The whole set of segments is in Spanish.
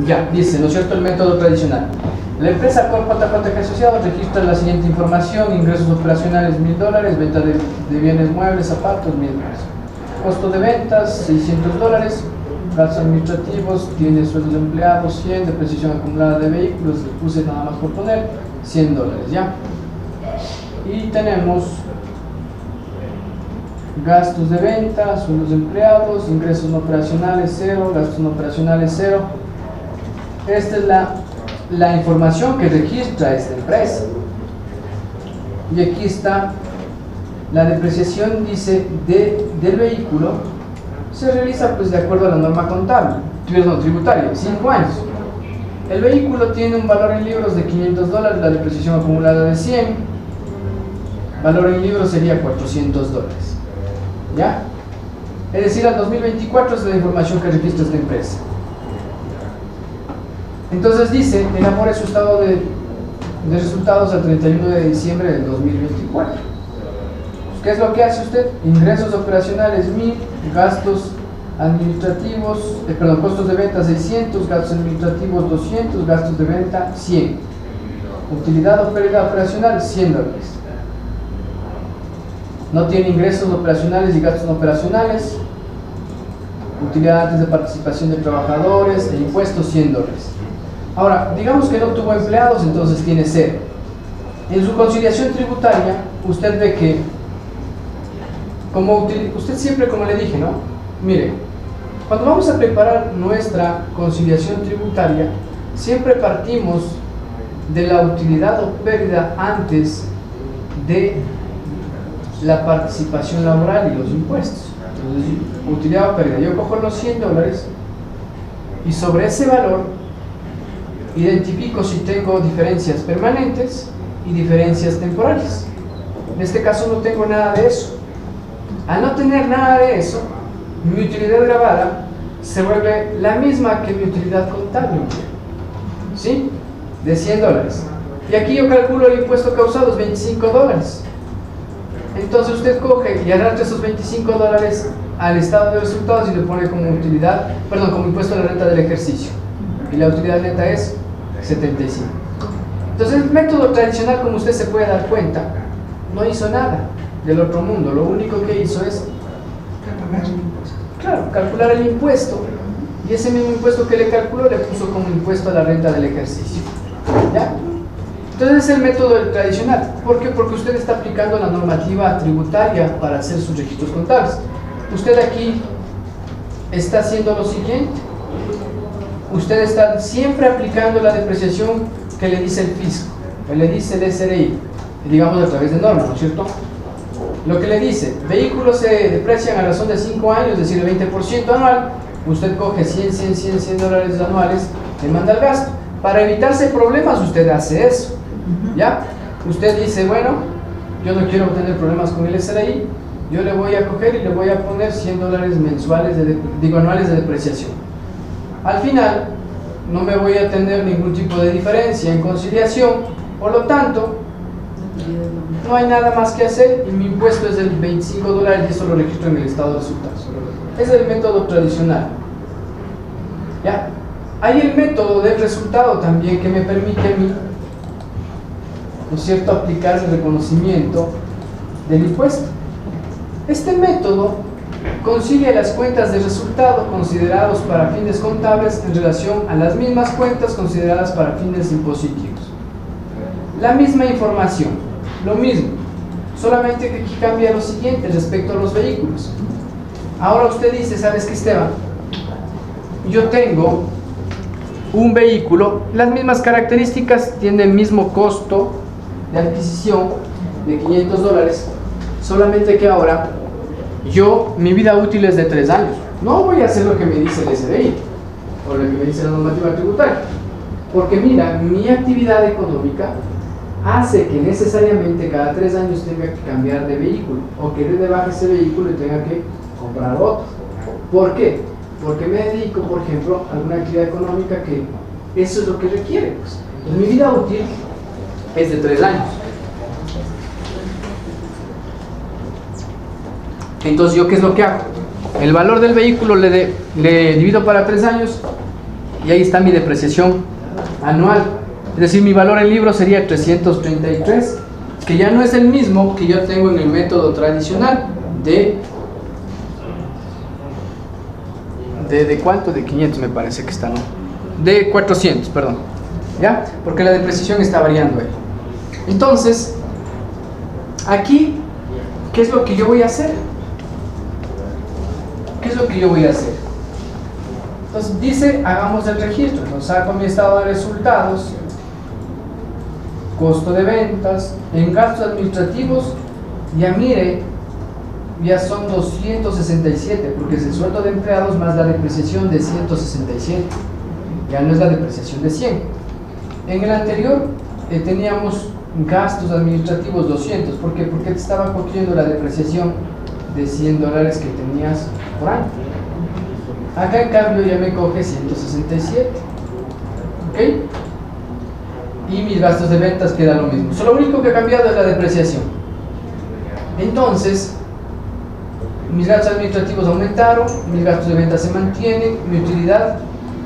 Ya, dice, ¿no es cierto?, el método tradicional. La empresa Corp JJ Asociados registra la siguiente información: ingresos operacionales $1000, venta de bienes muebles, zapatos $1000, costo de ventas $600, gastos administrativos, tiene sueldos de empleados 100, depreciación acumulada de vehículos, le puse nada más por poner $100, ¿ya? Y tenemos gastos de venta, sueldos de empleados, ingresos no operacionales 0, gastos no operacionales 0. Esta es la información que registra esta empresa. Y aquí está la depreciación, dice, del vehículo. Se realiza pues de acuerdo a la norma contable, tributaria, 5 años. El vehículo tiene un valor en libros de $500, la depreciación acumulada de 100, valor en libros sería $400, ¿ya? Es decir, al 2024 es la información que registra esta empresa. Entonces dice, elabore su estado de resultados al 31 de diciembre del 2024. ¿Qué es lo que hace usted? Ingresos operacionales 1000, gastos administrativos, costos de venta 600, gastos administrativos 200, gastos de venta 100. Utilidad o pérdida operacional $100. No tiene ingresos operacionales y gastos no operacionales. Utilidad antes de participación de trabajadores e impuestos $100. Ahora, digamos que no tuvo empleados, entonces tiene 0. En su conciliación tributaria, usted ve que, usted siempre, como le dije, ¿no? Mire, cuando vamos a preparar nuestra conciliación tributaria, siempre partimos de la utilidad o pérdida antes de la participación laboral y los impuestos. Entonces, utilidad o pérdida. Yo cojo los $100 y sobre ese valor identifico si tengo diferencias permanentes y diferencias temporales. En este caso no tengo nada de eso. Al no tener nada de eso, mi utilidad grabada se vuelve la misma que mi utilidad contable, ¿sí? De $100. Y aquí yo calculo el impuesto causado es $25. Entonces usted coge y arrastra esos $25 al estado de resultados y le pone como utilidad, como impuesto a la renta del ejercicio. Y la utilidad neta es 75. Entonces el método tradicional, como usted se puede dar cuenta, no hizo nada del otro mundo. Lo único que hizo es calcular el impuesto, y ese mismo impuesto que le calculó le puso como impuesto a la renta del ejercicio, ¿ya? Entonces es el método tradicional. ¿Por qué? Porque usted está aplicando la normativa tributaria para hacer sus registros contables. Usted aquí está haciendo lo siguiente: usted está siempre aplicando la depreciación que le dice el fisco, que le dice el SRI, digamos a través de normas, ¿no es cierto? Lo que le dice, vehículos se deprecian a razón de 5 años, es decir, el 20% anual. Usted coge $100 anuales, le manda el gasto. Para evitarse problemas, usted hace eso, ¿ya? Usted dice, bueno, yo no quiero tener problemas con el SRI, yo le voy a coger y le voy a poner $100 mensuales, anuales de depreciación. Al final, no me voy a tener ningún tipo de diferencia en conciliación, por lo tanto, no hay nada más que hacer y mi impuesto es del $25 y eso lo registro en el estado de resultados. Es el método tradicional, ¿ya? Hay el método del resultado también, que me permite a mí, ¿no es cierto?, aplicar el reconocimiento del impuesto. Este método concilia las cuentas de resultado considerados para fines contables en relación a las mismas cuentas consideradas para fines impositivos. La misma información, lo mismo, solamente que aquí cambia lo siguiente respecto a los vehículos. Ahora usted dice, ¿sabes qué, Esteban? Yo tengo un vehículo, las mismas características, tiene el mismo costo de adquisición de $500, solamente que ahora mi vida útil es de 3 años. No voy a hacer lo que me dice el SDI o lo que me dice la normativa tributaria, porque mira, mi actividad económica hace que necesariamente cada 3 años tenga que cambiar de vehículo, o que dé de baja ese vehículo y tenga que comprar otro. ¿Por qué? Porque me dedico, por ejemplo, a alguna actividad económica que eso es lo que requiere, pues. Entonces, mi vida útil es de 3 años. Entonces, ¿yo qué es lo que hago? El valor del vehículo le divido para 3 años y ahí está mi depreciación anual. Es decir, mi valor en libros sería 333, que ya no es el mismo que yo tengo en el método tradicional de ¿cuánto? De 500 me parece que está, ¿no? De 400, perdón. ¿Ya? Porque la depreciación está variando ahí. Entonces, aquí, ¿qué es lo que yo voy a hacer? ¿Qué es lo que yo voy a hacer? Entonces, dice, hagamos el registro. Entonces, saco mi estado de resultados, costo de ventas, en gastos administrativos, ya mire, ya son 267, porque es el sueldo de empleados más la depreciación de 167. Ya no es la depreciación de 100. En el anterior teníamos gastos administrativos 200. ¿Por qué? Porque te estaba cogiendo la depreciación de $100 que tenías por año. Acá en cambio ya me coge 167. ¿Ok? Y mis gastos de ventas queda lo mismo. Solo lo único que ha cambiado es la depreciación. Entonces, mis gastos administrativos aumentaron, mis gastos de ventas se mantienen, mi utilidad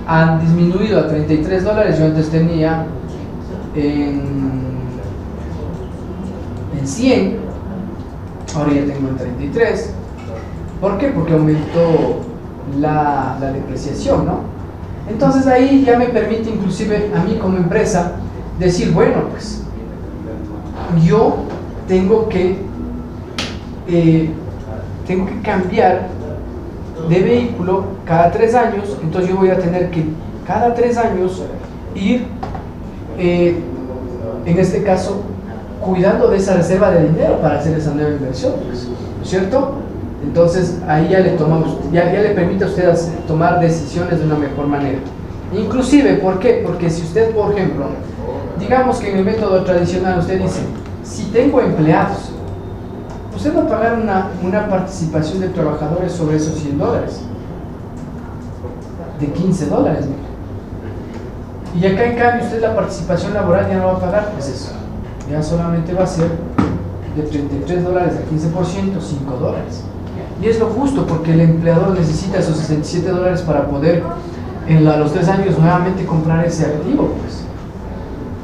ha disminuido a $33. Yo antes tenía en 100, ahora ya tengo en 33. ¿Por qué? Porque aumentó la depreciación, ¿no? Entonces ahí ya me permite inclusive a mí como empresa decir, bueno, pues yo tengo que cambiar de vehículo cada 3 años, entonces yo voy a tener que cada 3 años ir, en este caso, cuidando de esa reserva de dinero para hacer esa nueva inversión, pues, ¿no es cierto? Entonces ahí ya le permite a usted tomar decisiones de una mejor manera. Inclusive, ¿por qué? Porque si usted, por ejemplo, digamos que en el método tradicional usted dice, si tengo empleados, usted va a pagar una participación de trabajadores sobre esos $100, de $15. Y acá en cambio usted la participación laboral ya no va a pagar, pues eso, ya solamente va a ser de $33 a 15%, $5. Y es lo justo porque el empleador necesita esos $67 para poder a los 3 años nuevamente comprar ese activo, pues.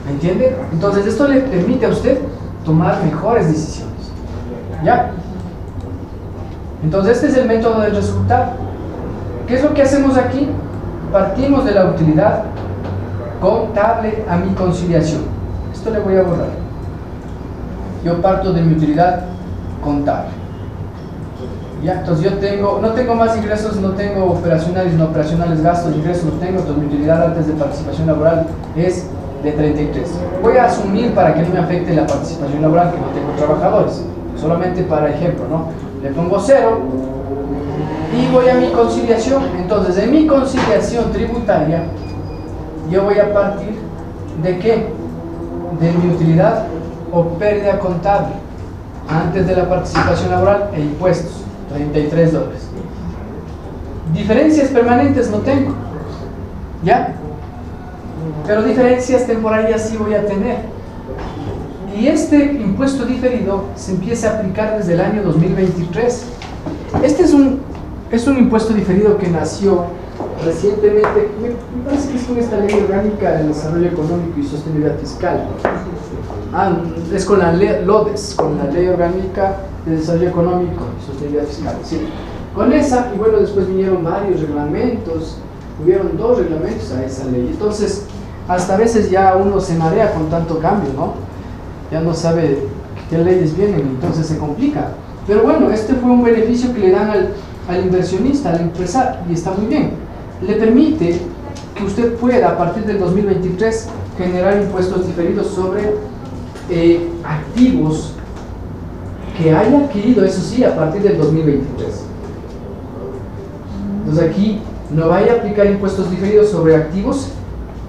¿Me entiende? Entonces esto le permite a usted tomar mejores decisiones. ¿Ya? Entonces este es el método del resultado. ¿Qué es lo que hacemos aquí? Partimos de la utilidad contable a mi conciliación. Esto le voy a borrar. Yo parto de mi utilidad contable. ¿Ya? Entonces yo no tengo más ingresos, no tengo operacionales, no operacionales, gastos, ingresos no tengo, entonces mi utilidad antes de participación laboral es de 33. Voy a asumir para que no me afecte la participación laboral que no tengo trabajadores. Solamente para ejemplo, ¿no? Le pongo 0 y voy a mi conciliación. Entonces, en mi conciliación tributaria, yo voy a partir ¿de qué? De mi utilidad o pérdida contable antes de la participación laboral e impuestos, $33. Diferencias permanentes no tengo, ¿ya? Pero diferencias temporarias sí voy a tener. Y este impuesto diferido se empieza a aplicar desde el año 2023. Este es un impuesto diferido que nació recientemente, me parece que es con esta ley orgánica de desarrollo económico y sostenibilidad fiscal. Es con la ley LODES, con la ley orgánica de desarrollo económico y sostenibilidad fiscal. Sí. Con esa, y bueno, después vinieron varios reglamentos, hubieron 2 reglamentos a esa ley. Entonces, hasta a veces ya uno se marea con tanto cambio, ¿no? Ya no sabe qué leyes vienen, entonces se complica. Pero bueno, este fue un beneficio que le dan al inversionista, al empresario, y está muy bien. Le permite que usted pueda, a partir del 2023, generar impuestos diferidos sobre activos que haya adquirido, eso sí, a partir del 2023. Entonces aquí no vaya a aplicar impuestos diferidos sobre activos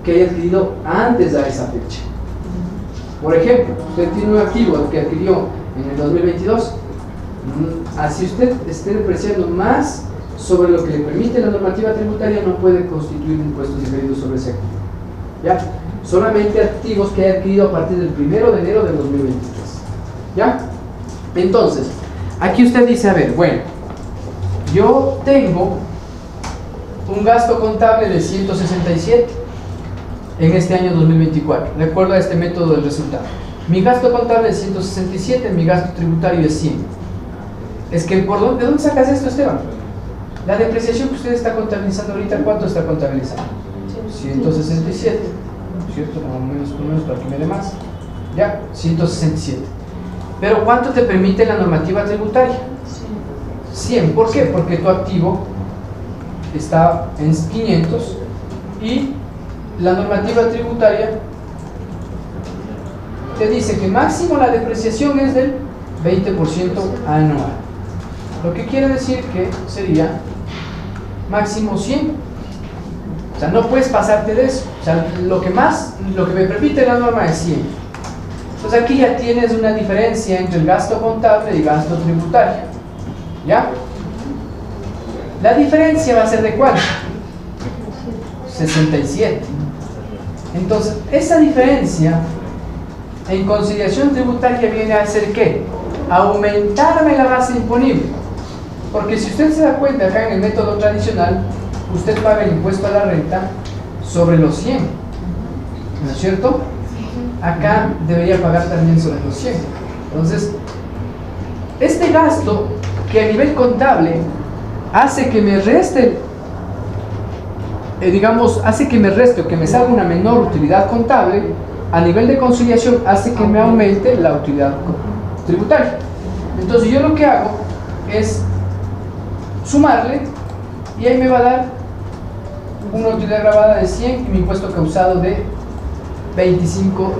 que haya adquirido antes de esa fecha. Por ejemplo, usted tiene un activo que adquirió en el 2022, así usted esté depreciando más sobre lo que le permite la normativa tributaria, no puede constituir impuestos diferidos sobre ese activo. ¿Ya? Solamente activos que haya adquirido a partir del 1 de enero del 2023. ¿Ya? Entonces, aquí usted dice, a ver, bueno, yo tengo un gasto contable de 167 en este año 2024, de acuerdo a este método del resultado. Mi gasto contable es 167, mi gasto tributario es 100. Es que, ¿de dónde sacas esto, Esteban? La depreciación que usted está contabilizando ahorita, ¿cuánto está contabilizando? 167, ¿cierto? Como menos para que me dé más. Ya, 167. Pero ¿cuánto te permite la normativa tributaria? 100. ¿Por qué? Porque tu activo está en 500 y la normativa tributaria te dice que máximo la depreciación es del 20% anual. Lo que quiere decir que sería máximo 100. O sea, no puedes pasarte de eso. O sea, lo que me permite la norma es 100. Entonces aquí ya tienes una diferencia entre el gasto contable y gasto tributario. ¿Ya? La diferencia va a ser ¿de cuánto? 67. Entonces, esa diferencia en conciliación tributaria viene a ser ¿qué? Aumentarme la base imponible. Porque si usted se da cuenta, acá en el método tradicional, usted paga el impuesto a la renta sobre los 100. ¿No es cierto? Acá debería pagar también sobre los 100. Entonces, este gasto que a nivel contable hace que me reste, hace que me reste o que me salga una menor utilidad contable, a nivel de conciliación hace que me aumente la utilidad tributaria. Entonces yo lo que hago es sumarle y ahí me va a dar una utilidad grabada de 100 y mi impuesto causado de $25.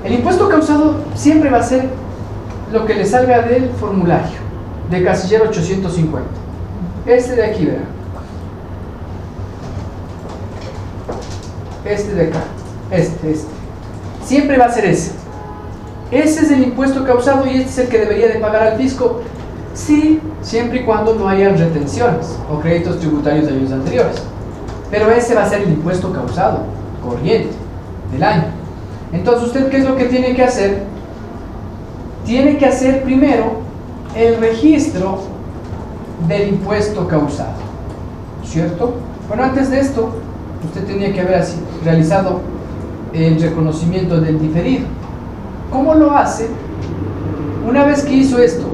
El impuesto causado siempre va a ser lo que le salga del formulario de casillero 850. Este de aquí, verán. Este de acá. Este. Siempre va a ser ese. Ese es el impuesto causado y este es el que debería de pagar al fisco. Sí, siempre y cuando no hayan retenciones o créditos tributarios de años anteriores. Pero ese va a ser el impuesto causado, corriente, del año. Entonces, ¿usted qué es lo que tiene que hacer? Tiene que hacer primero el registro del impuesto causado, ¿cierto? Bueno, antes de esto, usted tenía que haber realizado el reconocimiento del diferido. ¿Cómo lo hace? Una vez que hizo esto,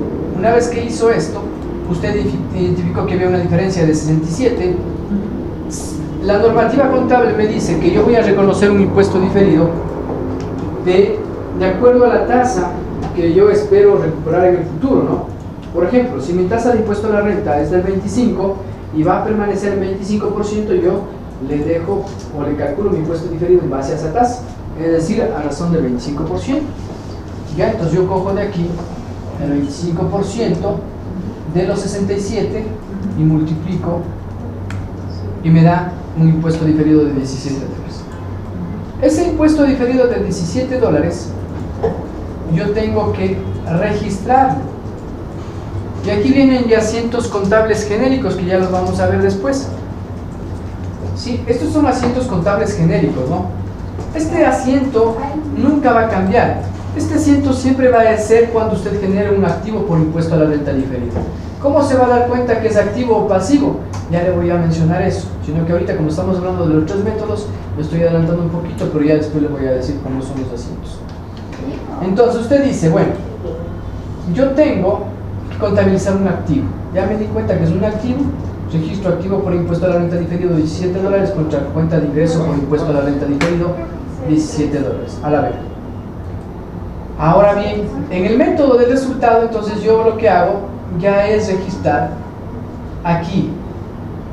usted identificó que había una diferencia de 67. La normativa contable me dice que yo voy a reconocer un impuesto diferido de acuerdo a la tasa que yo espero recuperar en el futuro, ¿no? Por ejemplo, si mi tasa de impuesto a la renta es del 25 y va a permanecer el 25%, yo le dejo o le calculo mi impuesto diferido en base a esa tasa, es decir, a razón del 25%. Ya, entonces yo cojo de aquí el 25% de los 67 y multiplico y me da un impuesto diferido de $17. Ese impuesto diferido de $17 yo tengo que registrarlo. Y aquí vienen ya asientos contables genéricos que ya los vamos a ver después. Sí, estos son asientos contables genéricos, ¿no? Este asiento nunca va a cambiar. Este asiento siempre va a ser cuando usted genere un activo por impuesto a la renta diferida. ¿Cómo se va a dar cuenta que es activo o pasivo? Ya le voy a mencionar eso, sino que ahorita como estamos hablando de los tres métodos, me estoy adelantando un poquito, pero ya después le voy a decir cómo son los asientos. Entonces usted dice, bueno, yo tengo que contabilizar un activo. Ya me di cuenta que es un activo, registro activo por impuesto a la renta diferido $17 contra cuenta de ingreso por impuesto a la renta diferido $17 a la vez. Ahora bien, en el método del resultado, entonces yo lo que hago ya es registrar aquí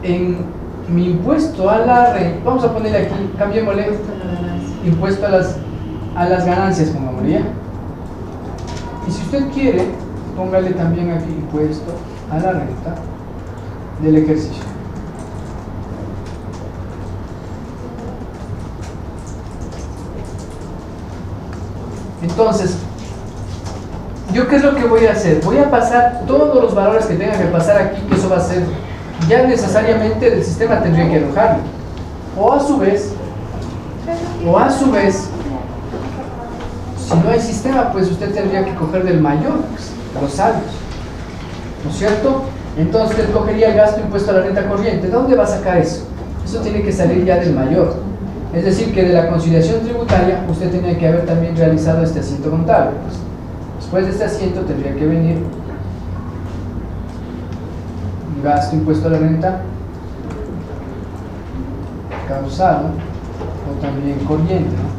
en mi impuesto a la renta, vamos a ponerle aquí, cambiémosle impuesto a las ganancias, pongámosle ya. Y si usted quiere, póngale también aquí impuesto a la renta del ejercicio. Entonces, ¿yo qué es lo que voy a hacer? Voy a pasar todos los valores que tenga que pasar aquí, que eso va a ser, ya necesariamente el sistema tendría que arrojarlo. O a su vez, si no hay sistema, pues usted tendría que coger del mayor, pues, los saldos, ¿no es cierto? Entonces usted cogería el gasto impuesto a la renta corriente. ¿De dónde va a sacar eso? Eso tiene que salir ya del mayor. Es decir, que de la conciliación tributaria usted tenía que haber también realizado este asiento contable. Pues, después de este asiento tendría que venir gasto impuesto a la renta causado o también corriente, ¿no?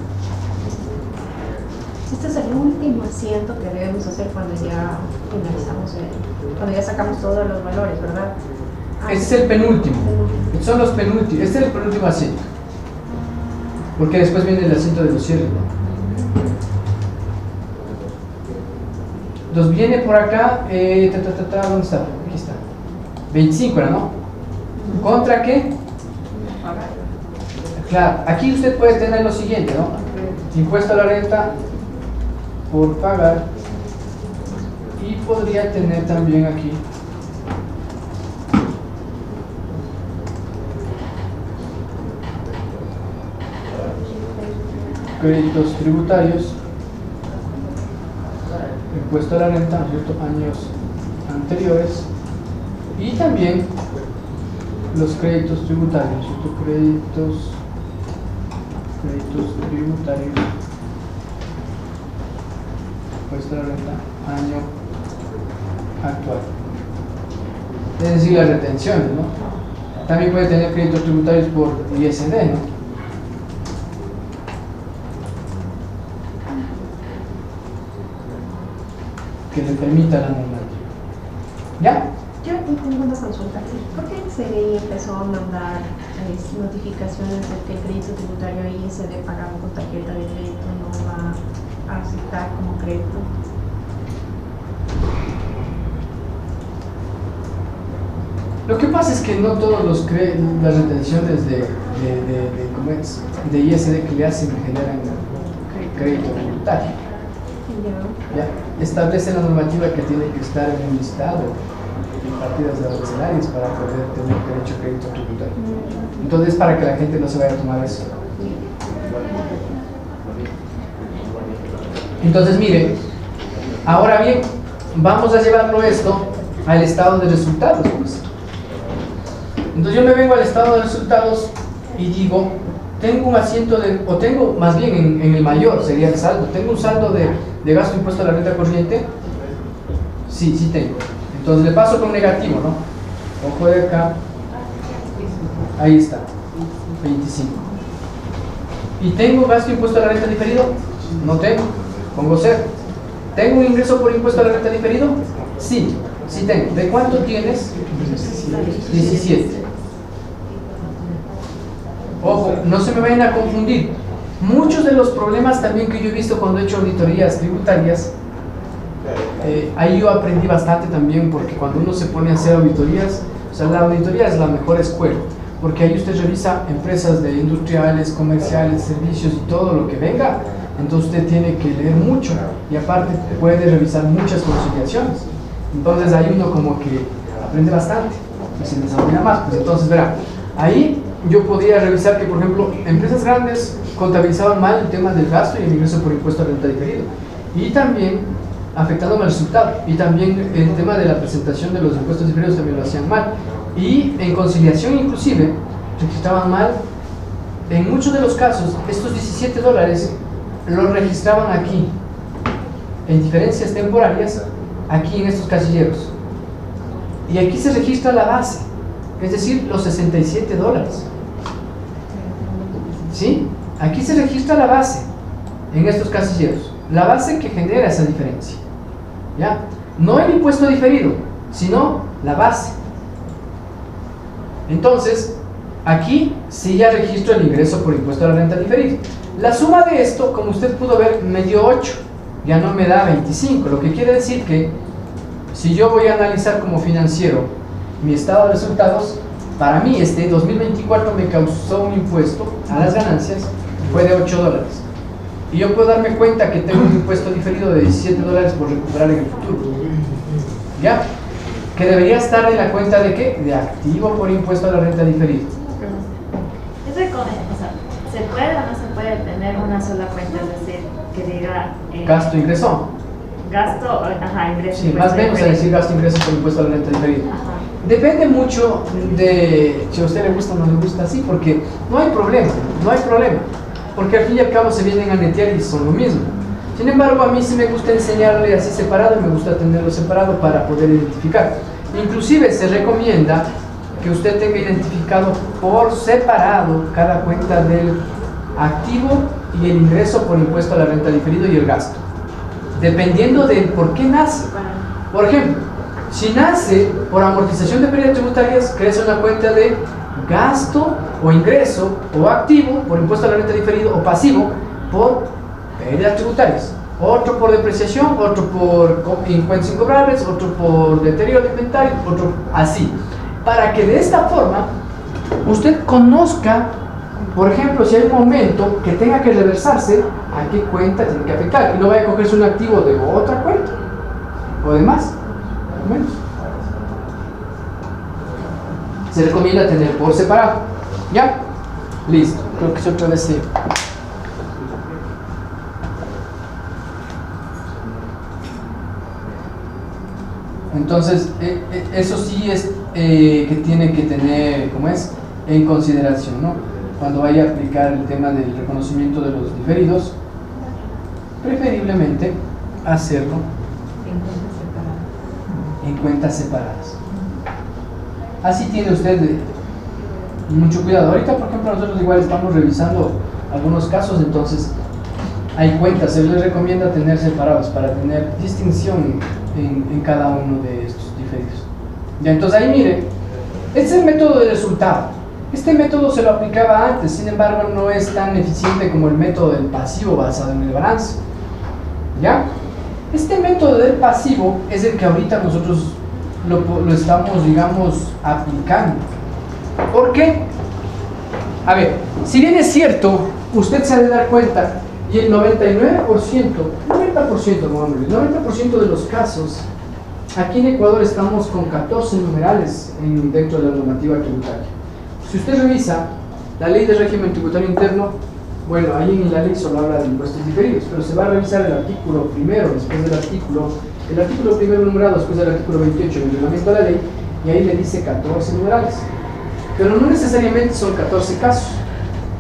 Este es el último asiento que debemos hacer cuando ya finalizamos, cuando ya sacamos todos los valores, ¿verdad? Este es el penúltimo. Son los penúltimos. Este es el penúltimo asiento. Porque después viene el asiento de los cierres, ¿no? Entonces viene por acá, ¿dónde está? Aquí está. 25 era, ¿no? ¿Contra qué? Claro, aquí usted puede tener lo siguiente, ¿no? Impuesto a la renta por pagar, y podría tener también aquí créditos tributarios, impuesto a la renta, ¿no es cierto?, años anteriores, y también los créditos tributarios, ¿cierto?, créditos tributarios, impuesto a la renta, año actual. Es decir, las retenciones, ¿no? También puede tener créditos tributarios por ISD, ¿no? Que le permita la normativa. ¿Ya? Yo tengo una consulta. ¿Por qué el CDI empezó a mandar notificaciones de que el crédito tributario ISD pagado con tarjeta de crédito no va a aceptar como crédito? Lo que pasa es que no todos las retenciones ¿cómo es?, de ISD que le hacen generan crédito tributario. ¿Ya? Establece la normativa que tiene que estar en un listado de partidas arancelarias para poder tener derecho a crédito tributario. Entonces, para que la gente no se vaya a tomar eso. Entonces, mire, ahora bien, vamos a llevarlo esto al estado de resultados, pues. Entonces yo me vengo al estado de resultados y digo, tengo un asiento o tengo más bien en el mayor, sería el saldo, tengo un saldo de gasto impuesto a la renta corriente. Sí tengo. Entonces le paso con negativo, ¿no? Ojo de acá, ahí está, 25. ¿Y tengo gasto impuesto a la renta diferido? No tengo, pongo 0. ¿Tengo un ingreso por impuesto a la renta diferido? Sí tengo. ¿De cuánto tienes? 17. Ojo, no se me vayan a confundir. Muchos de los problemas también que yo he visto cuando he hecho auditorías tributarias, ahí yo aprendí bastante también, porque cuando uno se pone a hacer auditorías, o sea, la auditoría es la mejor escuela, porque ahí usted revisa empresas de industriales, comerciales, servicios y todo lo que venga. Entonces usted tiene que leer mucho y aparte puede revisar muchas conciliaciones. Entonces ahí uno como que aprende bastante y se desarrolla más. Pues entonces verá, ahí yo podría revisar que, por ejemplo, empresas grandes contabilizaban mal el tema del gasto y el ingreso por impuesto a renta diferido, y también afectándome al resultado, y también el tema de la presentación de los impuestos diferidos también lo hacían mal, y en conciliación inclusive registraban mal. En muchos de los casos estos $17 los registraban aquí en diferencias temporarias, aquí en estos casilleros, y aquí se registra la base, es decir, los $67. ¿Sí? Aquí se registra la base en estos casilleros, la base que genera esa diferencia. ¿Ya? No el impuesto diferido, sino la base. Entonces, aquí sí ya registro el ingreso por impuesto a la renta diferida. La suma de esto, como usted pudo ver, me dio 8, ya no me da 25, lo que quiere decir que si yo voy a analizar como financiero mi estado de resultados, para mí este 2024 me causó un impuesto a las ganancias, fue de $8. Y yo puedo darme cuenta que tengo un impuesto diferido de $17 por recuperar en el futuro. ¿Ya? Que debería estar en la cuenta de ¿qué? De activo por impuesto a la renta diferida. ¿Se puede o no se puede tener una sola cuenta? Es decir, que diga... gasto, ingreso. Gasto, ingreso. Sí, más o menos es decir gasto, ingreso por impuesto a la renta diferida. Ajá. Depende mucho de si a usted le gusta o no le gusta así, porque no hay problema, no hay problema, porque al fin y al cabo se vienen a netear y son lo mismo. Sin embargo, a mí sí me gusta enseñarle así separado y me gusta tenerlo separado para poder identificar. Inclusive se recomienda que usted tenga identificado por separado cada cuenta del activo y el ingreso por impuesto a la renta diferido y el gasto, dependiendo de por qué nace. Por ejemplo, si nace por amortización de pérdidas tributarias, crece una cuenta de gasto o ingreso o activo por impuesto a la renta diferido o pasivo por pérdidas tributarias, otro por depreciación, otro por cuentas incobrables, otro por deterioro de inventario, otro así, para que de esta forma usted conozca, por ejemplo, si hay un momento que tenga que reversarse, a qué cuenta tiene que afectar, y no vaya a cogerse un activo de otra cuenta o demás, o menos. Se recomienda tener por separado. ¿Ya? Listo. Creo que es otra vez sí. Entonces, eso sí es que tiene que tener, ¿cómo es?, en consideración, ¿no? Cuando vaya a aplicar el tema del reconocimiento de los diferidos, preferiblemente hacerlo en cuentas separadas. Así tiene usted mucho cuidado. Ahorita, por ejemplo, nosotros igual estamos revisando algunos casos, entonces hay cuentas, se les recomienda tener separados para tener distinción en cada uno de estos diferidos. Ya, entonces ahí mire, este es el método de resultado. Este método se lo aplicaba antes, sin embargo no es tan eficiente como el método del pasivo basado en el balance. ¿Ya? Este método del pasivo es el que ahorita nosotros lo estamos, digamos, aplicando. ¿Por qué? A ver, si bien es cierto, usted se ha de dar cuenta, y el 90% de los casos, aquí en Ecuador estamos con 14 numerales dentro de la normativa tributaria. Si usted revisa la ley de régimen tributario interno, bueno, ahí en la ley solo habla de impuestos diferidos, pero se va a revisar el artículo primero, después del el artículo primero numerado, después del artículo 28 del reglamento de la ley, y ahí le dice 14 numerales. Pero no necesariamente son 14 casos,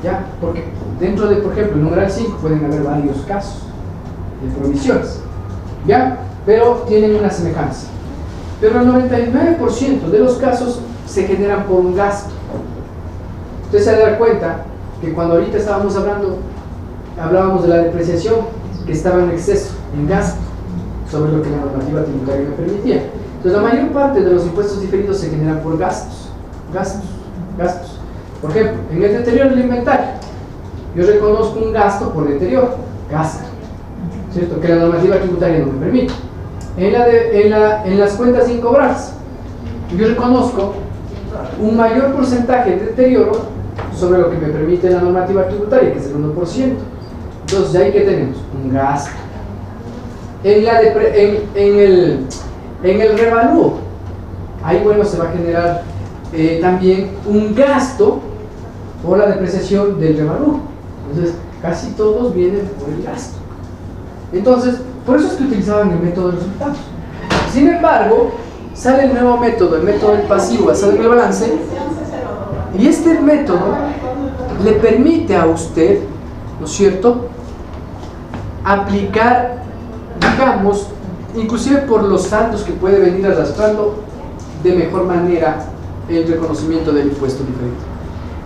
¿ya? Porque dentro de, por ejemplo, el numeral 5 pueden haber varios casos de provisiones, ¿ya? Pero tienen una semejanza. Pero el 99% de los casos se generan por un gasto. Usted se ha de dar cuenta que cuando ahorita hablábamos de la depreciación, que estaba en exceso, en gasto, sobre lo que la normativa tributaria me permitía. Entonces la mayor parte de los impuestos diferidos se generan por gastos. Por ejemplo, en el deterioro del inventario, yo reconozco un gasto por deterioro, ¿cierto? Que la normativa tributaria no me permite. En las cuentas incobrables, yo reconozco un mayor porcentaje de deterioro sobre lo que me permite la normativa tributaria, que es el 1%. Entonces, ¿ahí qué tenemos? Un gasto. En el revalúo, ahí, bueno, se va a generar también un gasto por la depreciación del revalúo. Entonces, casi todos vienen por el gasto. Entonces, por eso es que utilizaban el método de resultados. Sin embargo, sale el nuevo método, el método del pasivo basado en el balance, y este método le permite a usted, ¿no es cierto?, aplicar, digamos, inclusive por los saldos que puede venir arrastrando, de mejor manera el reconocimiento del impuesto diferido.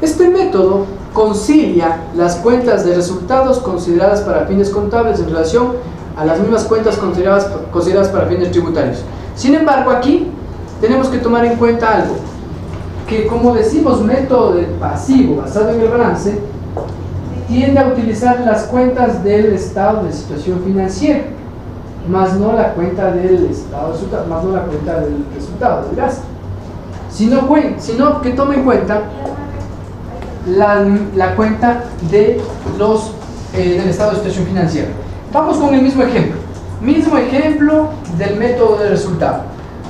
Este método concilia las cuentas de resultados consideradas para fines contables en relación a las mismas cuentas consideradas para fines tributarios. Sin embargo, aquí tenemos que tomar en cuenta algo, que como decimos método del pasivo basado en el balance, tiende a utilizar las cuentas del estado de situación financiera, más no la cuenta del estado de resultado, más no la cuenta del resultado, del gasto, sino que tome en cuenta la cuenta de del estado de situación financiera. Vamos con el mismo ejemplo del método de resultado,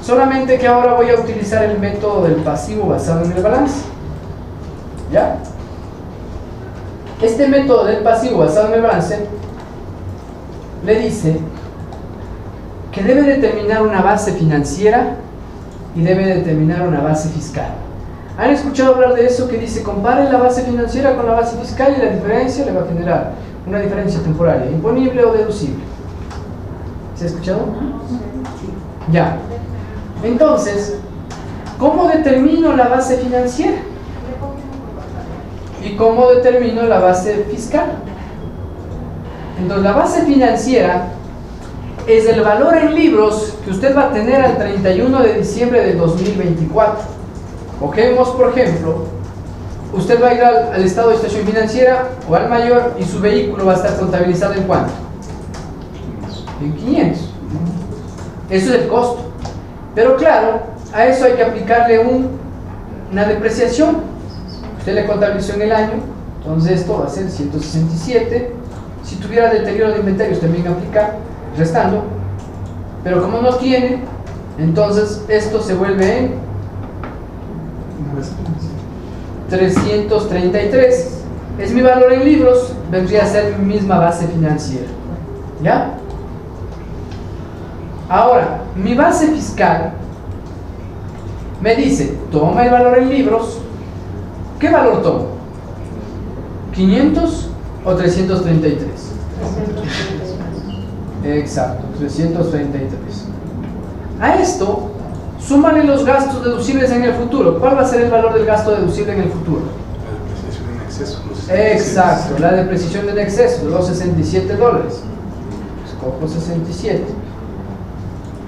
solamente que ahora voy a utilizar el método del pasivo basado en el balance. ¿Ya? Este método del pasivo basado en el balance le dice que debe determinar una base financiera y debe determinar una base fiscal. ¿Han escuchado hablar de eso que dice compare la base financiera con la base fiscal y la diferencia le va a generar una diferencia temporaria, imponible o deducible? ¿Se ha escuchado? Ya. Entonces, ¿cómo determino la base financiera? ¿Y cómo determino la base fiscal? Entonces, la base financiera es el valor en libros que usted va a tener al 31 de diciembre de 2024. Cogemos, por ejemplo, usted va a ir al estado de situación financiera o al mayor y su vehículo va a estar contabilizado ¿en cuánto? En 500. Eso es el costo. Pero claro, a eso hay que aplicarle una depreciación. Usted le contabilizó en el año, entonces esto va a ser 167. Si tuviera deterioro de inventarios también aplicar, restando. Pero como no tiene, entonces esto se vuelve en 333. Es mi valor en libros, vendría a ser mi misma base financiera. ¿Ya? Ahora, mi base fiscal me dice, toma el valor en libros. ¿Qué valor tomo? ¿500 o 333? Exacto, 333. A esto, súmale los gastos deducibles en el futuro. ¿Cuál va a ser el valor del gasto deducible en el futuro? La depreciación en exceso. Exacto, la depreciación en exceso, los $67. Escojo 67.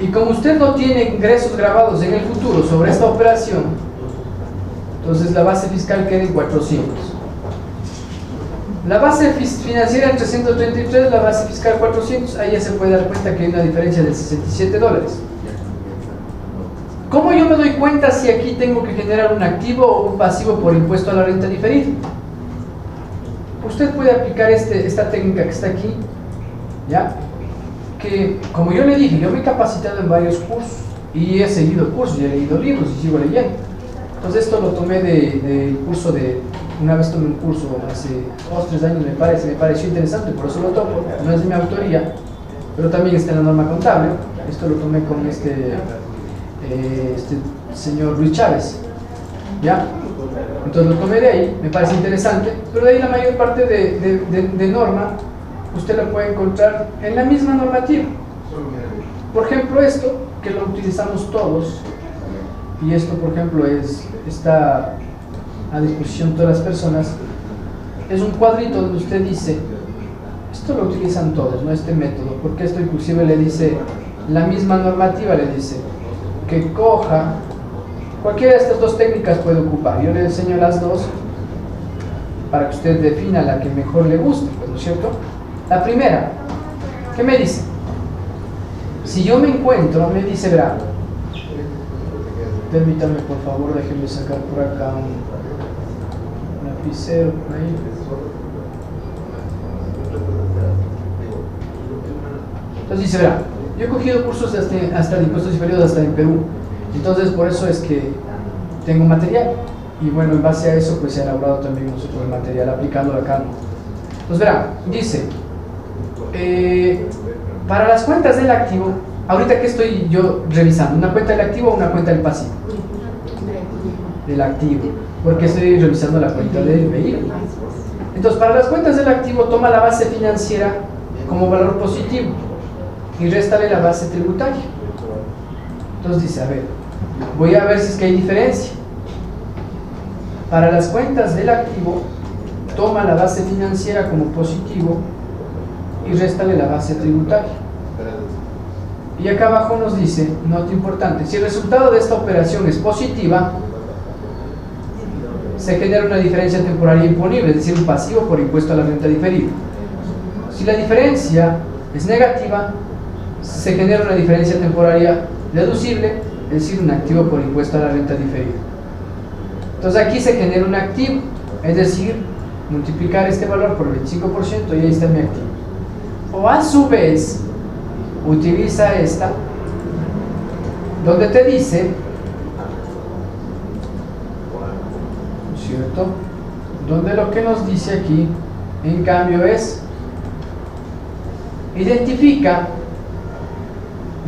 Y como usted no tiene ingresos grabados en el futuro sobre esta operación, entonces la base fiscal queda en 400. La base financiera en 333, la base fiscal 400, ahí ya se puede dar cuenta que hay una diferencia de $67. ¿Cómo yo me doy cuenta si aquí tengo que generar un activo o un pasivo por impuesto a la renta diferida? Usted puede aplicar esta técnica que está aquí, ¿ya? Que, como yo le dije, yo me he capacitado en varios cursos y he seguido cursos y he leído libros y sigo leyendo. Entonces esto lo tomé del curso una vez tomé un curso hace 2 o 3 años, me pareció interesante, por eso lo tomo. No es de mi autoría, pero también está en la norma contable. Esto lo tomé con este señor Luis Chávez, ¿ya? Entonces lo tomé de ahí, me parece interesante, pero de ahí la mayor parte de norma usted la puede encontrar en la misma normativa. Por ejemplo, esto que lo utilizamos todos, y esto por ejemplo está a disposición de todas las personas, es un cuadrito donde usted dice, esto lo utilizan todos, ¿no? Este método, porque esto inclusive le dice, la misma normativa le dice que coja, cualquiera de estas dos técnicas puede ocupar. Yo le enseño las dos para que usted defina la que mejor le guste, ¿no es cierto? La primera, ¿qué me dice? Si yo me encuentro, me dice, verá, permítame por favor, déjenme sacar por acá un lapicero por ahí. Entonces dice, verá, yo he cogido cursos hasta de impuestos y periodos hasta en Perú, entonces por eso es que tengo material, y bueno, en base a eso pues se ha elaborado también nosotros el material aplicándolo acá. Entonces verá, dice, para las cuentas del activo, ahorita que estoy yo revisando, ¿una cuenta del activo o una cuenta del pasivo? Del activo, porque estoy revisando la cuenta del vehículo. Entonces, para las cuentas del activo, toma la base financiera como valor positivo y réstale la base tributaria. Entonces dice, a ver, voy a ver si es que hay diferencia. Para las cuentas del activo, toma la base financiera como positivo y réstale la base tributaria. Y acá abajo nos dice, nota importante, si el resultado de esta operación es positiva, se genera una diferencia temporaria imponible, es decir, un pasivo por impuesto a la renta diferida. Si la diferencia es negativa, se genera una diferencia temporaria deducible, es decir, un activo por impuesto a la renta diferida. Entonces aquí se genera un activo, es decir, multiplicar este valor por el 25% y ahí está mi activo. O a su vez, utiliza esta, donde te dice, ¿cierto? Donde lo que nos dice aquí, en cambio, es identifica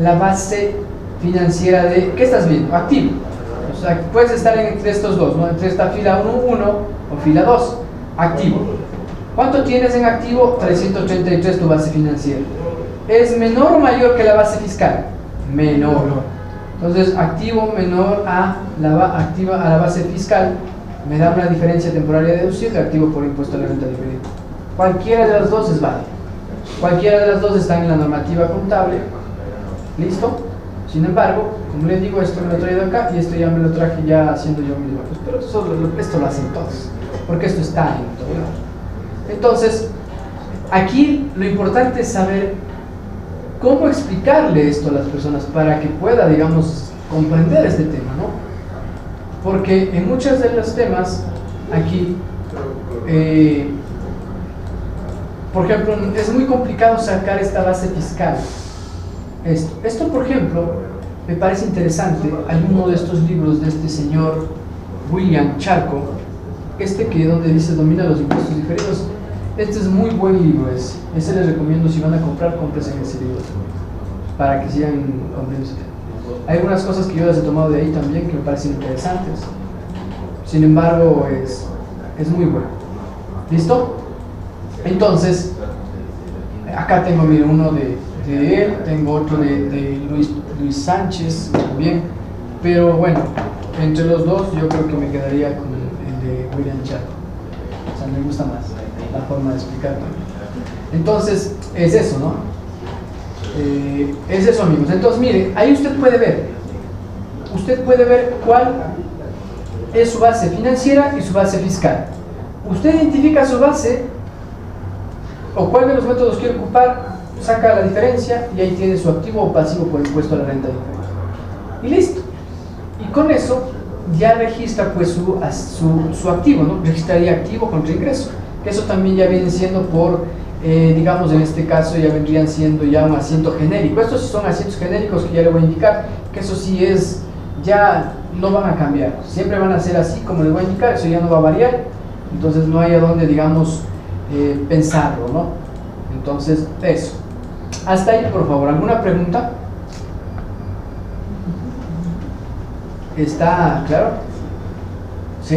la base financiera de, ¿qué estás viendo? Activo. O sea, puedes estar entre estos dos, ¿no? Entre esta fila 1 o fila 2. Activo. ¿Cuánto tienes en activo? 333 tu base financiera. ¿Es menor o mayor que la base fiscal? Menor. Entonces, activo menor a la base fiscal me da una diferencia temporaria deducible, activo por impuesto a la renta diferida. Cualquiera de las dos es válida. Cualquiera de las dos está en la normativa contable. ¿Listo? Sin embargo, como les digo, esto me lo he traído acá y esto ya me lo traje ya haciendo yo mismo. Pero esto lo hacen todos, porque esto está en todo lado. Entonces, aquí lo importante es saber cómo explicarle esto a las personas para que pueda, digamos, comprender este tema, ¿no? Porque en muchos de los temas, aquí, por ejemplo, es muy complicado sacar esta base fiscal. Esto, por ejemplo, me parece interesante. Hay uno de estos libros de este señor William Charco, que donde dice domina los impuestos diferidos. Este es muy buen libro, ese les recomiendo. Si van a comprar, cómprense en ese libro para que sigan comprendiendo. Hay algunas cosas que yo les he tomado de ahí también que me parecen interesantes. Sin embargo, es muy bueno. ¿Listo? Entonces, acá tengo, mire, uno de él, tengo otro de Luis Sánchez también, pero bueno, entre los dos yo creo que me quedaría con el de William Charco. O sea, me gusta más la forma de explicarlo. Entonces, es eso, ¿no? Es eso, amigos. Entonces, mire, ahí usted puede ver cuál es su base financiera y su base fiscal. Usted identifica su base o cuál de los métodos quiere ocupar, saca la diferencia y ahí tiene su activo o pasivo por impuesto a la renta diferida. Y listo. Y con eso ya registra pues su activo, ¿no? Registraría activo contra ingreso, que eso también ya viene siendo por, digamos, en este caso ya vendrían siendo ya un asiento genérico. Estos sí son asientos genéricos que ya le voy a indicar, que eso sí ya no van a cambiar, siempre van a ser así como les voy a indicar, eso ya no va a variar, entonces no hay a dónde, digamos, pensarlo, ¿no? Entonces, eso. Hasta ahí, por favor, ¿alguna pregunta? ¿Está claro? ¿Sí?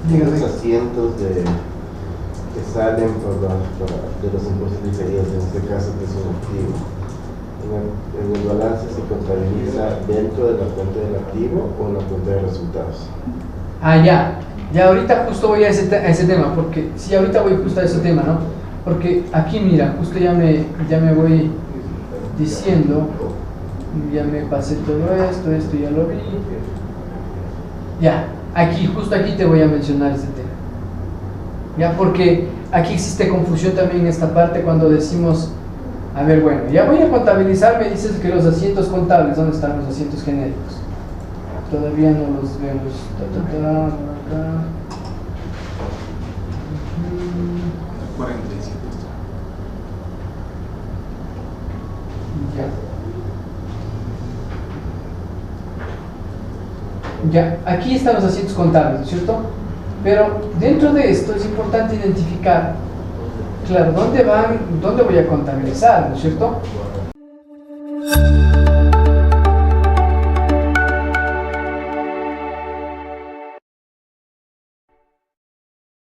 Dígame. Los asientos que salen de los impuestos diferidos, en este caso que es un activo, en el balance se contabiliza dentro de la cuenta del activo o en la cuenta de resultados. Ya ahorita justo voy a ese tema, porque sí, ahorita voy justo a ese tema, ¿no? Porque aquí, mira, justo ya me voy diciendo, ya me pasé todo esto ya lo vi. Ya, justo aquí te voy a mencionar ese tema. Ya, porque aquí existe confusión también en esta parte cuando decimos, a ver, bueno, ya voy a contabilizar, me dices que los asientos contables, ¿dónde están los asientos genéricos? Todavía no los vemos. Acá. 47. Ya, aquí están los asientos contables, ¿no es cierto? Pero dentro de esto es importante identificar, claro, dónde voy a contabilizar, ¿no es cierto?